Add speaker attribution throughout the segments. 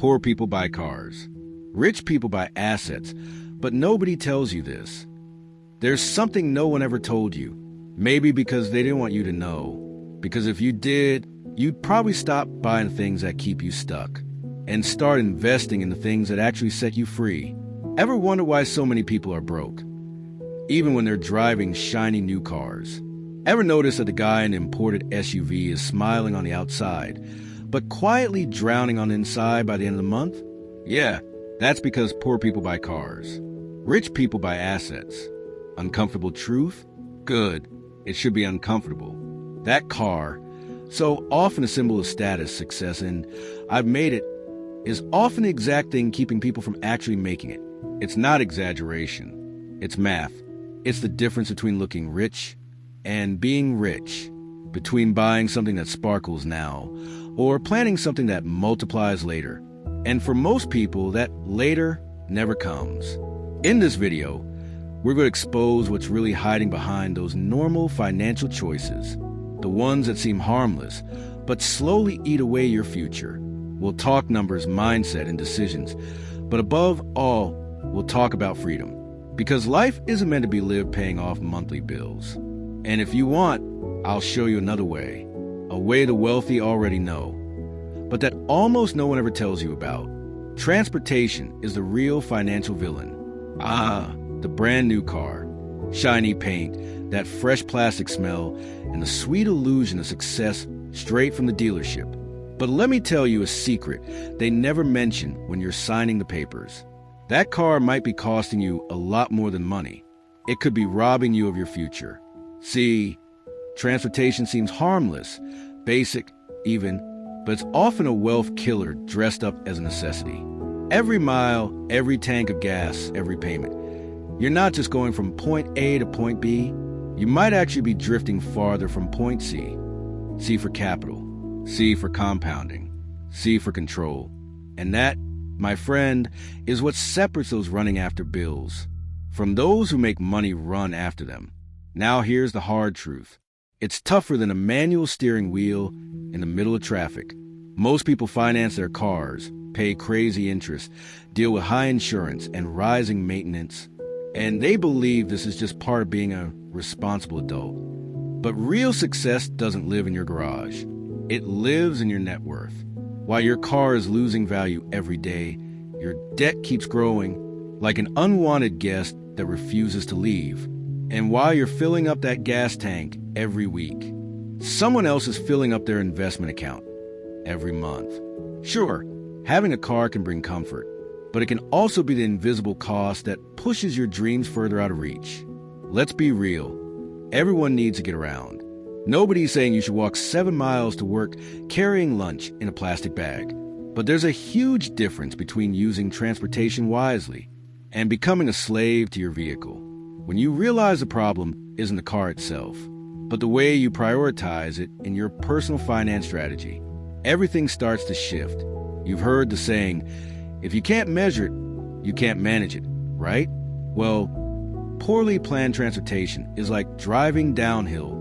Speaker 1: Poor people buy cars. Rich people buy assets, but nobody tells you this. There's something no one ever told you. Maybe because they didn't want you to know. Because if you did, you'd probably stop buying things that keep you stuck and start investing in the things that actually set you free. Ever wonder why so many people are broke, even when they're driving shiny new cars? Ever notice that the guy in an imported SUV is smiling on the outside, but quietly drowning on the inside by the end of the month? Yeah, that's because poor people buy cars. Rich people buy assets. Uncomfortable truth? Good. It should be uncomfortable. That car, so often a symbol of status, success, and I've made it, is often the exact thing keeping people from actually making it. It's not exaggeration. It's math. It's the difference between looking rich and being rich, between buying something that sparkles now or planning something that multiplies later. And for most people, that later never comes. In this video, we're going to expose what's really hiding behind those normal financial choices, the ones that seem harmless, but slowly eat away your future. We'll talk numbers, mindset, and decisions, but above all, we'll talk about freedom. Because life isn't meant to be lived paying off monthly bills. And if you want, I'll show you another way, a way the wealthy already know, but that almost no one ever tells you about. Transportation is the real financial villain. The brand new car, shiny paint, that fresh plastic smell, and the sweet illusion of success straight from the dealership. But let me tell you a secret they never mention when you're signing the papers. That car might be costing you a lot more than money. It could be robbing you of your future. See, transportation seems harmless, basic, even, but it's often a wealth killer dressed up as a necessity. Every mile, every tank of gas, every payment. You're not just going from point A to point B. You might actually be drifting farther from point C. C for capital, C for compounding, C for control. And that, my friend, is what separates those running after bills from those who make money run after them. Now here's the hard truth. It's tougher than a manual steering wheel in the middle of traffic. Most people finance their cars, pay crazy interest, deal with high insurance and rising maintenance, and they believe this is just part of being a responsible adult. But real success doesn't live in your garage. It lives in your net worth. While your car is losing value every day, your debt keeps growing like an unwanted guest that refuses to leave. And while you're filling up that gas tank every week, someone else is filling up their investment account every month. Sure, having a car can bring comfort, but it can also be the invisible cost that pushes your dreams further out of reach. Let's be real. Everyone needs to get around. Nobody's saying you should walk 7 miles to work carrying lunch in a plastic bag. But there's a huge difference between using transportation wisely and becoming a slave to your vehicle. When you realize the problem isn't the car itself, but the way you prioritize it in your personal finance strategy, everything starts to shift. You've heard the saying, if you can't measure it, you can't manage it, right? Well, poorly planned transportation is like driving downhill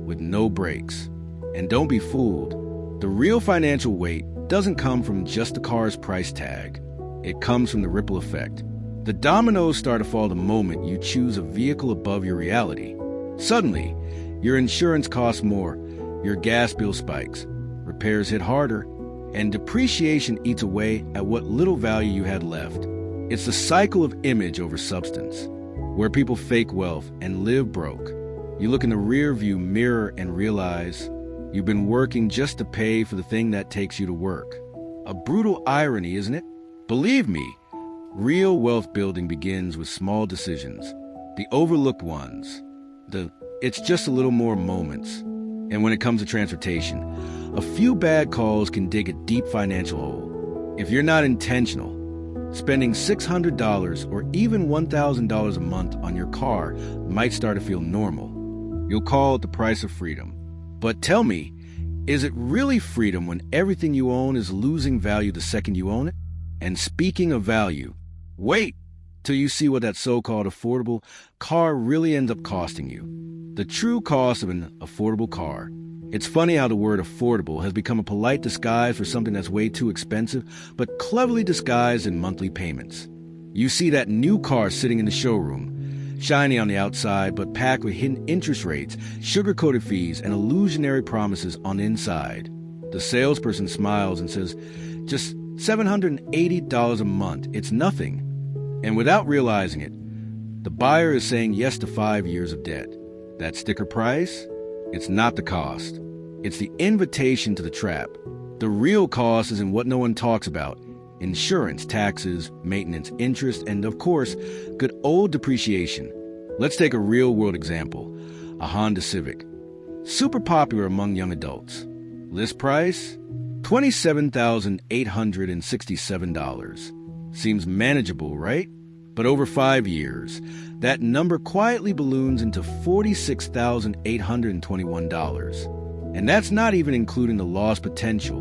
Speaker 1: with no brakes. And don't be fooled. The real financial weight doesn't come from just the car's price tag. It comes from the ripple effect. The dominoes start to fall the moment you choose a vehicle above your reality. Suddenly, your insurance costs more, your gas bill spikes, repairs hit harder, and depreciation eats away at what little value you had left. It's the cycle of image over substance, where people fake wealth and live broke. You look in the rearview mirror and realize you've been working just to pay for the thing that takes you to work. A brutal irony, isn't it? Believe me, real wealth building begins with small decisions, the overlooked ones, the it's just a little more moments. And when it comes to transportation, a few bad calls can dig a deep financial hole. If you're not intentional, spending $600 or even $1,000 a month on your car might start to feel normal. You'll call it the price of freedom. But tell me, is it really freedom when everything you own is losing value the second you own it? And speaking of value, wait till you see what that so-called affordable car really ends up costing you. The true cost of an affordable car It's funny how the word affordable has become a polite disguise for something that's way too expensive, but cleverly disguised in monthly payments. You see that new car sitting in the showroom, shiny on the outside, but packed with hidden interest rates, sugar-coated fees, and illusionary promises on the inside. The salesperson smiles and says, just $780 a month, it's nothing. And without realizing it, the buyer is saying yes to 5 years of debt. That sticker price? It's not the cost. It's the invitation to the trap. The real cost is in what no one talks about: insurance, taxes, maintenance, interest, and of course, good old depreciation. Let's take a real-world example: a Honda Civic. Super popular among young adults. List price? $27,867. Seems manageable, right? But over 5 years, that number quietly balloons into $46,821. And that's not even including the lost potential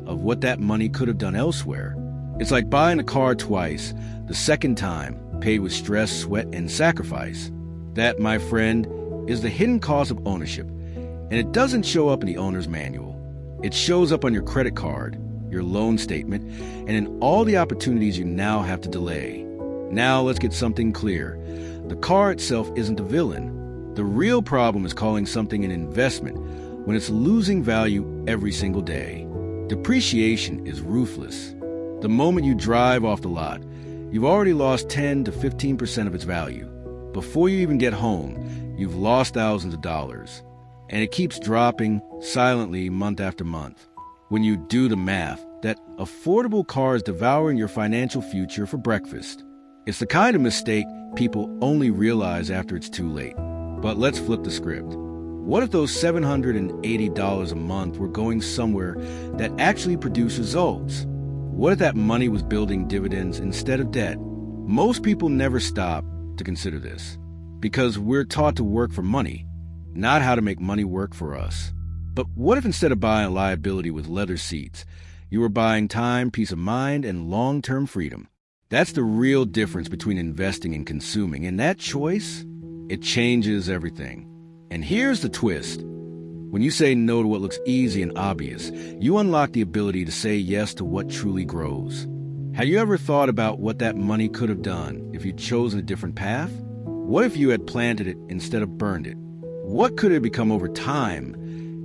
Speaker 1: of what that money could have done elsewhere. It's like buying a car twice, the second time paid with stress, sweat, and sacrifice. That, my friend, is the hidden cost of ownership, and it doesn't show up in the owner's manual. It shows up on your credit card, your loan statement, and in all the opportunities you now have to delay. Now let's get something clear. The car itself isn't the villain. The real problem is calling something an investment when it's losing value every single day. Depreciation is ruthless. The moment you drive off the lot, you've already lost 10 to 15% of its value. Before you even get home, you've lost thousands of dollars. And it keeps dropping silently month after month. When you do the math, that affordable car is devouring your financial future for breakfast. It's the kind of mistake people only realize after it's too late. But let's flip the script. What if those $780 a month were going somewhere that actually produced results? What if that money was building dividends instead of debt? Most people never stop to consider this, because we're taught to work for money, not how to make money work for us. But what if instead of buying a liability with leather seats, you were buying time, peace of mind, and long-term freedom? That's the real difference between investing and consuming, and that choice, it changes everything. And here's the twist. When you say no to what looks easy and obvious, you unlock the ability to say yes to what truly grows. Have you ever thought about what that money could have done if you'd chosen a different path? What if you had planted it instead of burned it? What could it become over time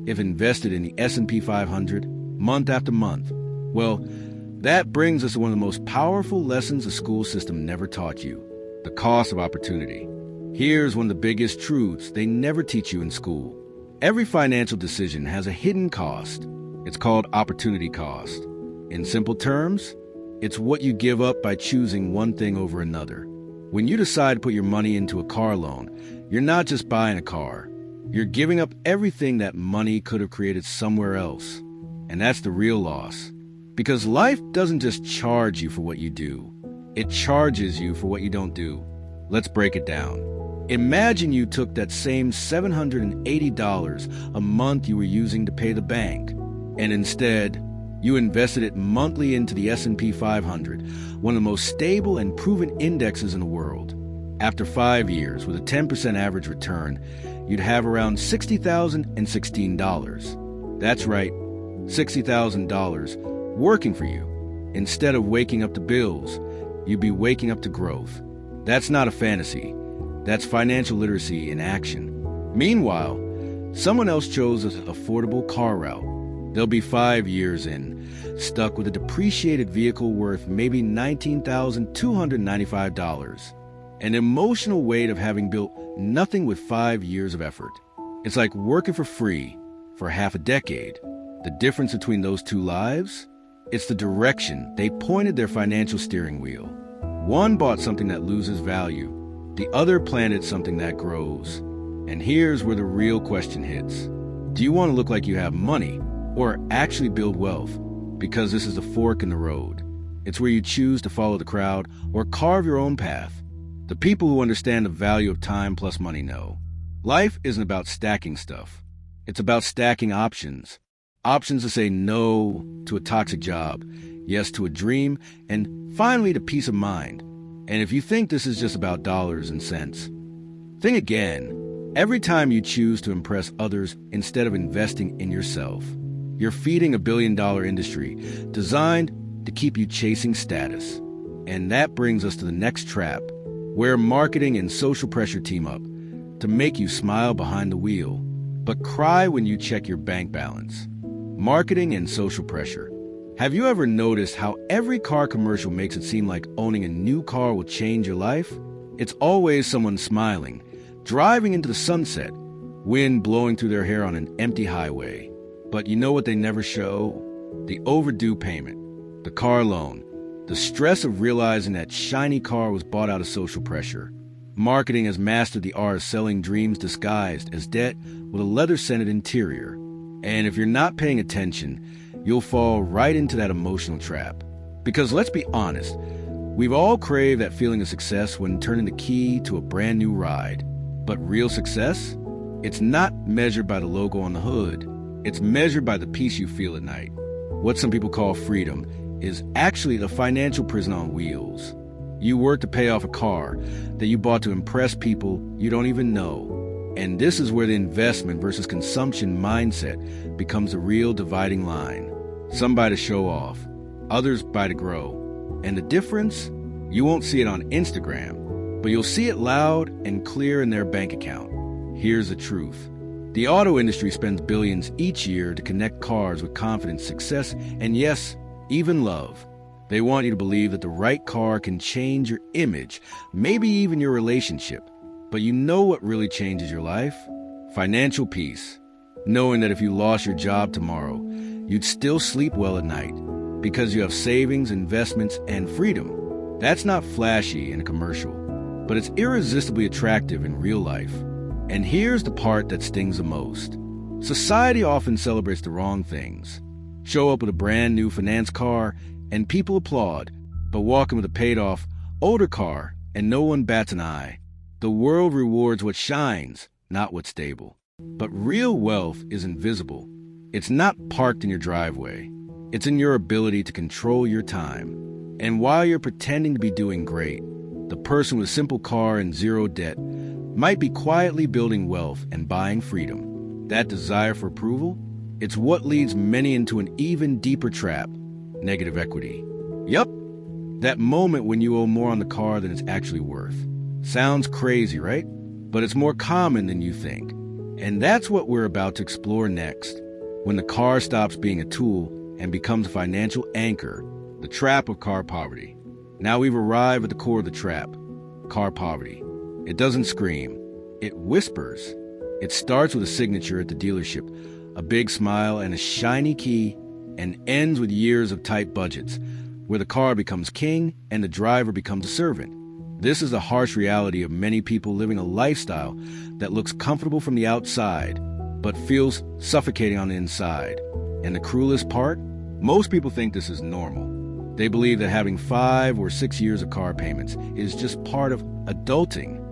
Speaker 1: if invested in the S&P 500 month after month? Well, that brings us to one of the most powerful lessons the school system never taught you: the cost of opportunity. Here's one of the biggest truths they never teach you in school. Every financial decision has a hidden cost. It's called opportunity cost. In simple terms, it's what you give up by choosing one thing over another. When you decide to put your money into a car loan, you're not just buying a car. You're giving up everything that money could have created somewhere else. And that's the real loss. Because life doesn't just charge you for what you do. It charges you for what you don't do. Let's break it down. Imagine you took that same $780 a month you were using to pay the bank, and instead, you invested it monthly into the S&P 500, one of the most stable and proven indexes in the world. After 5 years, with a 10% average return, you'd have around $60,016. That's right, $60,000 working for you. Instead of waking up to bills, you'd be waking up to growth. That's not a fantasy. That's financial literacy in action. Meanwhile, someone else chose an affordable car route. They'll be 5 years in, stuck with a depreciated vehicle worth maybe $19,295. An emotional weight of having built nothing with 5 years of effort. It's like working for free for half a decade. The difference between those two lives? It's the direction they pointed their financial steering wheel. One bought something that loses value. The other planted something that grows. And here's where the real question hits. Do you want to look like you have money, or actually build wealth? Because this is the fork in the road. It's where you choose to follow the crowd or carve your own path. The people who understand the value of time plus money know. Life isn't about stacking stuff. It's about stacking options. Options to say no to a toxic job, yes to a dream, and finally to peace of mind. And if you think this is just about dollars and cents, think again. Every time you choose to impress others instead of investing in yourself, you're feeding a billion-dollar industry designed to keep you chasing status. And that brings us to the next trap, where marketing and social pressure team up to make you smile behind the wheel, but cry when you check your bank balance. Marketing and social pressure. Have you ever noticed how every car commercial makes it seem like owning a new car will change your life? It's always someone smiling, driving into the sunset, wind blowing through their hair on an empty highway. But you know what they never show? The overdue payment, the car loan, the stress of realizing that shiny car was bought out of social pressure. Marketing has mastered the art of selling dreams disguised as debt with a leather-scented interior. And if you're not paying attention, you'll fall right into that emotional trap. Because let's be honest, we've all craved that feeling of success when turning the key to a brand new ride. But real success? It's not measured by the logo on the hood. It's measured by the peace you feel at night. What some people call freedom is actually the financial prison on wheels. You work to pay off a car that you bought to impress people you don't even know. And this is where the investment versus consumption mindset becomes a real dividing line. Some buy to show off, others buy to grow. And the difference? You won't see it on Instagram, but you'll see it loud and clear in their bank account. Here's the truth. The auto industry spends billions each year to connect cars with confidence, success, and yes, even love. They want you to believe that the right car can change your image, maybe even your relationship. But you know what really changes your life? Financial peace. Knowing that if you lost your job tomorrow, you'd still sleep well at night because you have savings, investments, and freedom. That's not flashy in a commercial, but it's irresistibly attractive in real life. And here's the part that stings the most. Society often celebrates the wrong things. Show up with a brand new finance car and people applaud, but walk in with a paid-off, older car and no one bats an eye. The world rewards what shines, not what's stable. But real wealth is invisible. It's not parked in your driveway. It's in your ability to control your time. And while you're pretending to be doing great, the person with a simple car and zero debt might be quietly building wealth and buying freedom. That desire for approval, it's what leads many into an even deeper trap, negative equity. Yup, that moment when you owe more on the car than it's actually worth. Sounds crazy, right? But it's more common than you think. And that's what we're about to explore next. When the car stops being a tool and becomes a financial anchor, the trap of car poverty. Now we've arrived at the core of the trap, car poverty. It doesn't scream, it whispers. It starts with a signature at the dealership, a big smile and a shiny key, and ends with years of tight budgets, where the car becomes king and the driver becomes a servant. This is the harsh reality of many people living a lifestyle that looks comfortable from the outside, but feels suffocating on the inside. And the cruelest part? Most people think this is normal. They believe that having 5 or 6 years of car payments is just part of adulting.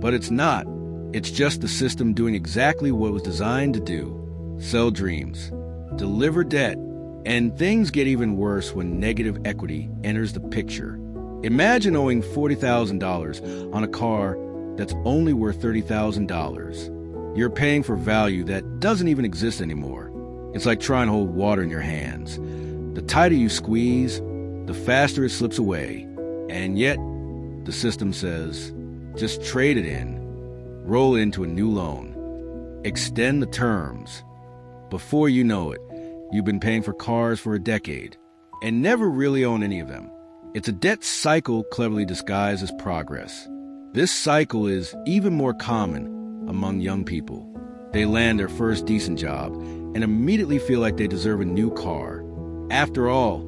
Speaker 1: But it's not. It's just the system doing exactly what it was designed to do. Sell dreams, deliver debt, and things get even worse when negative equity enters the picture. Imagine owing $40,000 on a car that's only worth $30,000. You're paying for value that doesn't even exist anymore. It's like trying to hold water in your hands. The tighter you squeeze, the faster it slips away. And yet, the system says, just trade it in. Roll it into a new loan. Extend the terms. Before you know it, you've been paying for cars for a decade and never really own any of them. It's a debt cycle cleverly disguised as progress. This cycle is even more common among young people. They land their first decent job and immediately feel like they deserve a new car. After all,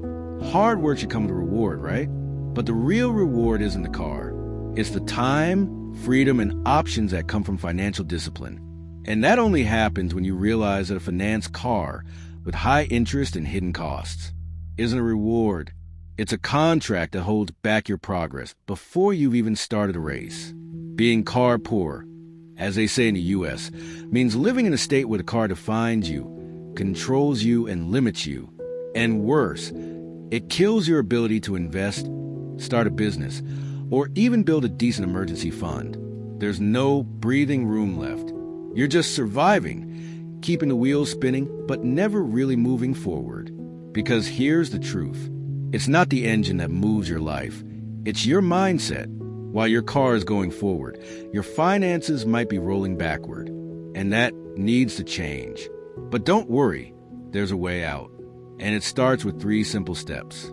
Speaker 1: hard work should come with a reward, right? But the real reward isn't the car. It's the time, freedom, and options that come from financial discipline. And that only happens when you realize that a finance car with high interest and hidden costs isn't a reward. It's a contract that holds back your progress before you've even started a race. Being car poor, as they say in the U.S., means living in a state where the car defines you, controls you, and limits you. And worse, it kills your ability to invest, start a business, or even build a decent emergency fund. There's no breathing room left. You're just surviving, keeping the wheels spinning, but never really moving forward. Because here's the truth. It's not the engine that moves your life. It's your mindset. While your car is going forward, your finances might be rolling backward. And that needs to change. But don't worry, there's a way out. And it starts with 3 simple steps.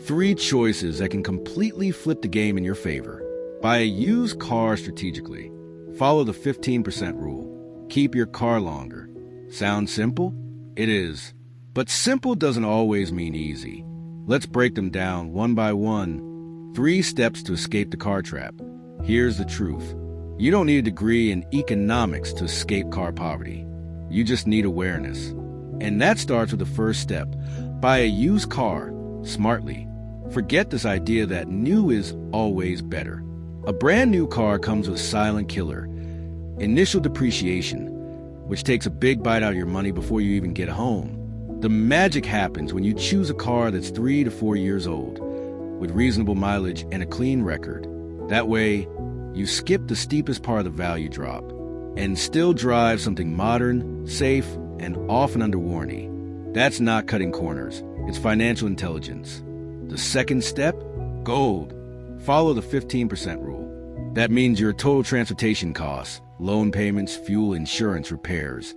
Speaker 1: 3 choices that can completely flip the game in your favor. Buy a used car strategically. Follow the 15% rule. Keep your car longer. Sound simple? It is. But simple doesn't always mean easy. Let's break them down one by one. 3 steps to escape the car trap. Here's the truth. You don't need a degree in economics to escape car poverty. You just need awareness. And that starts with the first step. Buy a used car smartly. Forget this idea that new is always better. A brand new car comes with a silent killer. Initial depreciation, which takes a big bite out of your money before you even get home. The magic happens when you choose a car that's 3 to 4 years old, with reasonable mileage and a clean record. That way, you skip the steepest part of the value drop and still drive something modern, safe, and often under warranty. That's not cutting corners. It's financial intelligence. The second step? Gold. Follow the 15% rule. That means your total transportation costs, loan payments, fuel, insurance, repairs,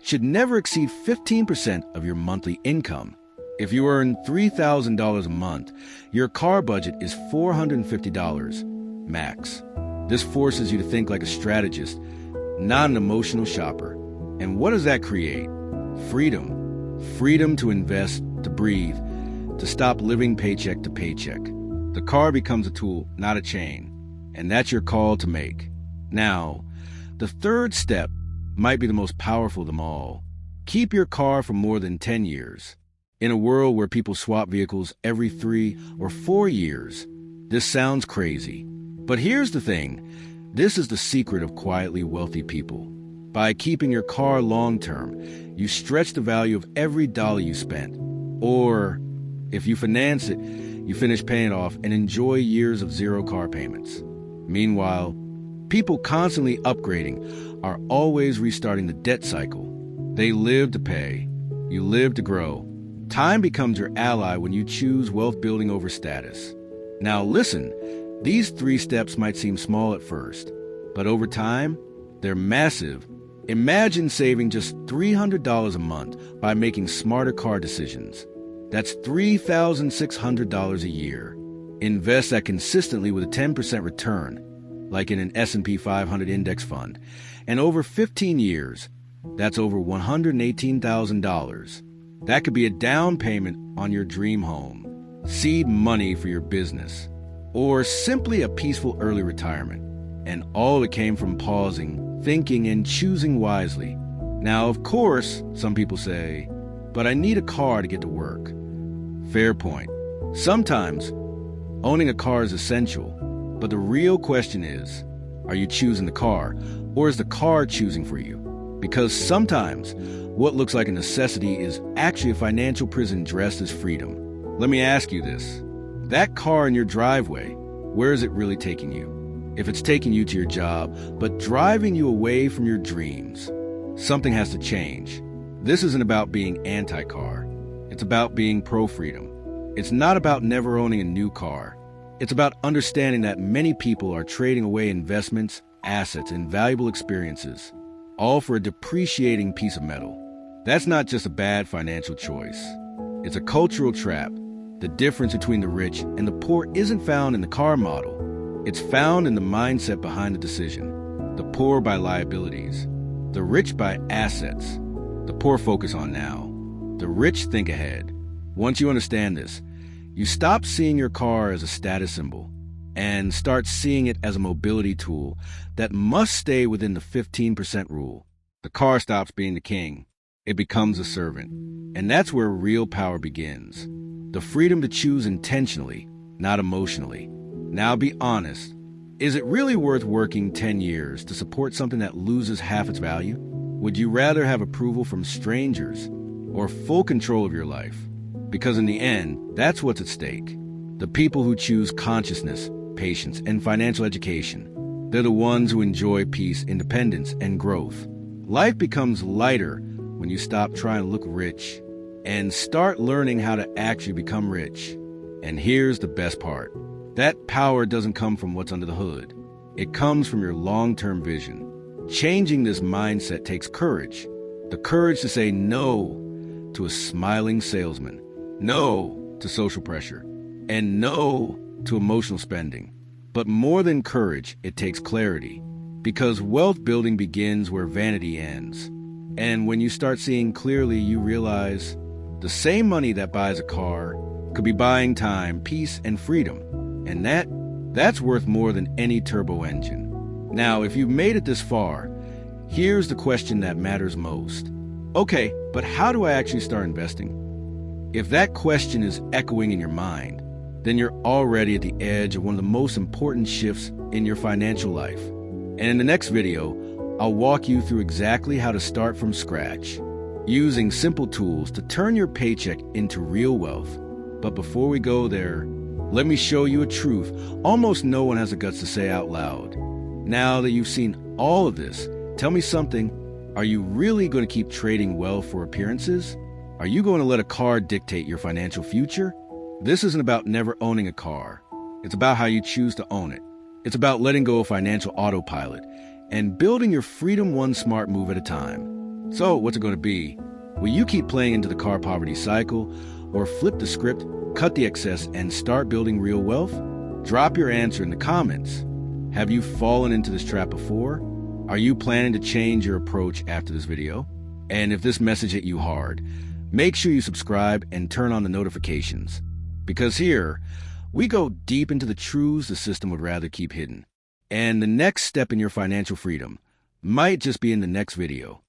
Speaker 1: should never exceed 15% of your monthly income. If you earn $3,000 a month, your car budget is $450 max. This forces you to think like a strategist, not an emotional shopper. And what does that create? Freedom. Freedom to invest, to breathe, to stop living paycheck to paycheck. The car becomes a tool, not a chain. And that's your call to make. Now, the third step might be the most powerful of them all. Keep your car for more than 10 years. In a world where people swap vehicles every 3 or 4 years, this sounds crazy. But here's the thing. This is the secret of quietly wealthy people. By keeping your car long-term, you stretch the value of every dollar you spent. Or, if you finance it, you finish paying it off and enjoy years of 0 car payments. Meanwhile, people constantly upgrading are always restarting the debt cycle. They live to pay. You live to grow. Time becomes your ally when you choose wealth building over status. Now listen, these 3 steps might seem small at first, but over time, they're massive. Imagine saving just $300 a month by making smarter car decisions. That's $3,600 a year. Invest that consistently with a 10% return, like in an S&P 500 index fund. And over 15 years, that's over $118,000. That could be a down payment on your dream home, seed money for your business, or simply a peaceful early retirement. And all it came from pausing, thinking, and choosing wisely. Now, of course, some people say, but I need a car to get to work. Fair point. Sometimes, owning a car is essential, but the real question is, are you choosing the car, or is the car choosing for you? Because sometimes, what looks like a necessity is actually a financial prison dressed as freedom. Let me ask you this. That car in your driveway, where is it really taking you? If it's taking you to your job, but driving you away from your dreams, something has to change. This isn't about being anti-car. It's about being pro-freedom. It's not about never owning a new car. It's about understanding that many people are trading away investments, assets, and valuable experiences, all for a depreciating piece of metal. That's not just a bad financial choice. It's a cultural trap. The difference between the rich and the poor isn't found in the car model. It's found in the mindset behind the decision. The poor by liabilities. The rich by assets. The poor focus on now. The rich think ahead. Once you understand this, you stop seeing your car as a status symbol and start seeing it as a mobility tool that must stay within the 15% rule. The car stops being the king. It becomes a servant. And that's where real power begins. The freedom to choose intentionally, not emotionally. Now be honest. Is it really worth working 10 years to support something that loses half its value? Would you rather have approval from strangers or full control of your life? Because in the end, that's what's at stake. The people who choose consciousness, patience, and financial education, They're the ones who enjoy peace, independence, and growth. Life becomes lighter when you stop trying to look rich and start learning how to actually become rich. And here's the best part. That power doesn't come from what's under the hood. It comes from your long-term vision. Changing this mindset takes courage. The courage to say no to a smiling salesman, no to social pressure, and no to emotional spending. But more than courage, it takes clarity. Because wealth building begins where vanity ends. And when you start seeing clearly, you realize the same money that buys a car could be buying time, peace, and freedom. And that's worth more than any turbo engine. Now, if you've made it this far, here's the question that matters most. Okay, but how do I actually start investing? If that question is echoing in your mind, then you're already at the edge of one of the most important shifts in your financial life. And in the next video, I'll walk you through exactly how to start from scratch, using simple tools to turn your paycheck into real wealth. But before we go there, let me show you a truth almost no one has the guts to say out loud. Now that you've seen all of this, tell me something. Are you really going to keep trading wealth for appearances? Are you going to let a car dictate your financial future? This isn't about never owning a car. It's about how you choose to own it. It's about letting go of financial autopilot and building your freedom one smart move at a time. So what's it going to be? Will you keep playing into the car poverty cycle, or flip the script, cut the excess, and start building real wealth? Drop your answer in the comments. Have you fallen into this trap before? Are you planning to change your approach after this video? And if this message hit you hard, make sure you subscribe and turn on the notifications. Because here, we go deep into the truths the system would rather keep hidden. And the next step in your financial freedom might just be in the next video.